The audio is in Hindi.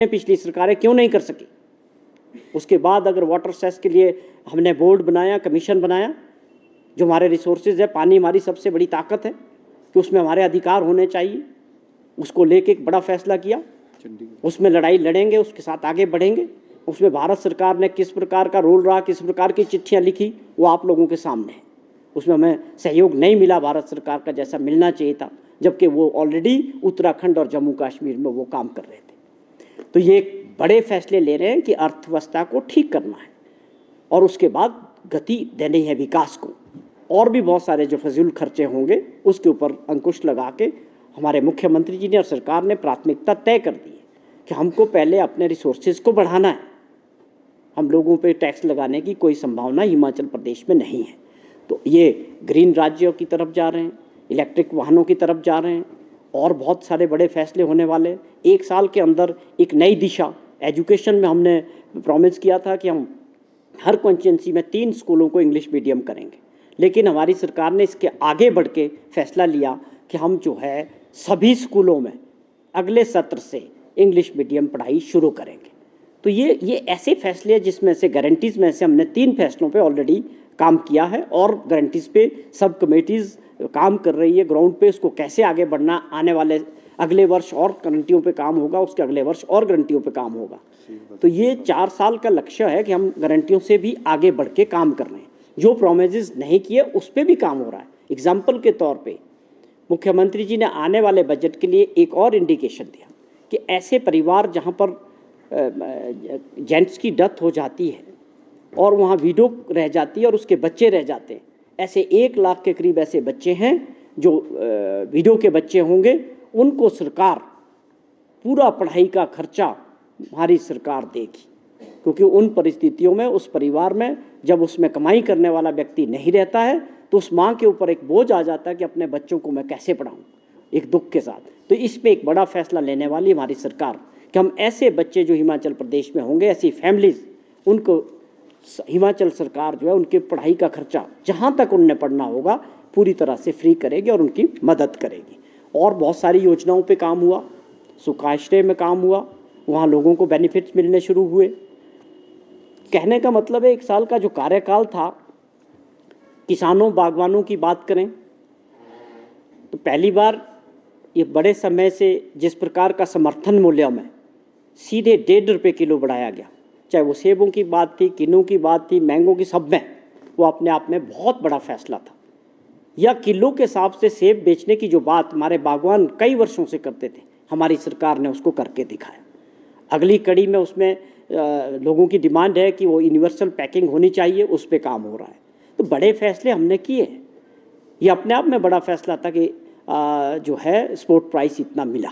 पिछली सरकारें क्यों नहीं कर सकी। उसके बाद अगर वाटर सेस के लिए हमने बोर्ड बनाया, कमीशन बनाया, जो हमारे रिसोर्सेज है, पानी हमारी सबसे बड़ी ताकत है कि उसमें हमारे अधिकार होने चाहिए, उसको लेके एक बड़ा फैसला किया। उसमें लड़ाई लड़ेंगे, उसके साथ आगे बढ़ेंगे। उसमें भारत सरकार ने किस प्रकार का रोल रहा, किस प्रकार की चिट्ठियां लिखी, वो आप लोगों के सामने है। उसमें हमें सहयोग नहीं मिला भारत सरकार का जैसा मिलना चाहिए था, जबकि वो ऑलरेडी उत्तराखंड और जम्मू कश्मीर में वो काम कर रहे थे। तो ये बड़े फैसले ले रहे हैं कि अर्थव्यवस्था को ठीक करना है और उसके बाद गति देनी है विकास को। और भी बहुत सारे जो फजूल खर्चे होंगे उसके ऊपर अंकुश लगा के हमारे मुख्यमंत्री जी ने और सरकार ने प्राथमिकता तय कर दी है कि हमको पहले अपने रिसोर्सेज को बढ़ाना है। हम लोगों पे टैक्स लगाने की कोई संभावना हिमाचल प्रदेश में नहीं है। तो ये ग्रीन राज्यों की तरफ जा रहे हैं, इलेक्ट्रिक वाहनों की तरफ जा रहे हैं और बहुत सारे बड़े फैसले होने वाले। 1 साल के अंदर एक नई दिशा एजुकेशन में हमने प्रॉमिस किया था कि हम हर कॉन्स्टिट्यूंसी में 3 स्कूलों को इंग्लिश मीडियम करेंगे, लेकिन हमारी सरकार ने इसके आगे बढ़ के फैसला लिया कि हम जो है सभी स्कूलों में अगले सत्र से इंग्लिश मीडियम पढ़ाई शुरू करेंगे। तो ये ऐसे फैसले हैं जिसमें से गारंटीज़ में से हमने 3 फैसलों पे ऑलरेडी काम किया है और गारंटीज़ पे सब कमेटीज़ काम कर रही है ग्राउंड पे। उसको कैसे आगे बढ़ना, आने वाले अगले वर्ष और गारंटियों पे काम होगा, उसके अगले वर्ष और गारंटियों पे काम होगा। तो ये 4 साल का लक्ष्य है कि हम गारंटियों से भी आगे बढ़ के काम कर रहे हैं। जो प्रोमिसेस नहीं किए उस पर भी काम हो रहा है। एग्जाम्पल के तौर पर मुख्यमंत्री जी ने आने वाले बजट के लिए एक और इंडिकेशन दिया कि ऐसे परिवार जहाँ पर जेंट्स की डेथ हो जाती है और वहाँ विडो रह जाती है और उसके बच्चे रह जाते हैं, ऐसे 1 लाख के करीब ऐसे बच्चे हैं जो विडो के बच्चे होंगे, उनको सरकार पूरा पढ़ाई का खर्चा हमारी सरकार देगी। क्योंकि उन परिस्थितियों में उस परिवार में जब उसमें कमाई करने वाला व्यक्ति नहीं रहता है तो उस माँ के ऊपर एक बोझ आ जाता है कि अपने बच्चों को मैं कैसे पढ़ाऊँ, एक दुख के साथ। तो इस पे एक बड़ा फैसला लेने वाली हमारी सरकार कि हम ऐसे बच्चे जो हिमाचल प्रदेश में होंगे, ऐसी फैमिलीज़, उनको हिमाचल सरकार जो है उनके पढ़ाई का खर्चा जहाँ तक उनने पढ़ना होगा पूरी तरह से फ्री करेगी और उनकी मदद करेगी। और बहुत सारी योजनाओं पे काम हुआ, सुखाश्रय में काम हुआ, वहाँ लोगों को बेनिफिट्स मिलने शुरू हुए। कहने का मतलब है 1 साल का जो कार्यकाल था, किसानों बागवानों की बात करें तो पहली बार ये बड़े समय से जिस प्रकार का समर्थन मूल्य में सीधे 1.5 रुपये किलो बढ़ाया गया, चाहे वो सेबों की बात थी, किन्नू की बात थी, मैंगो की, सब में वो अपने आप में बहुत बड़ा फैसला था। या किलो के हिसाब से सेब बेचने की जो बात हमारे बागवान कई वर्षों से करते थे, हमारी सरकार ने उसको करके दिखाया। अगली कड़ी में उसमें लोगों की डिमांड है कि वो यूनिवर्सल पैकिंग होनी चाहिए, उस पर काम हो रहा है। तो बड़े फैसले हमने किए। ये अपने आप में बड़ा फैसला था कि जो है स्पोर्ट प्राइस इतना मिला।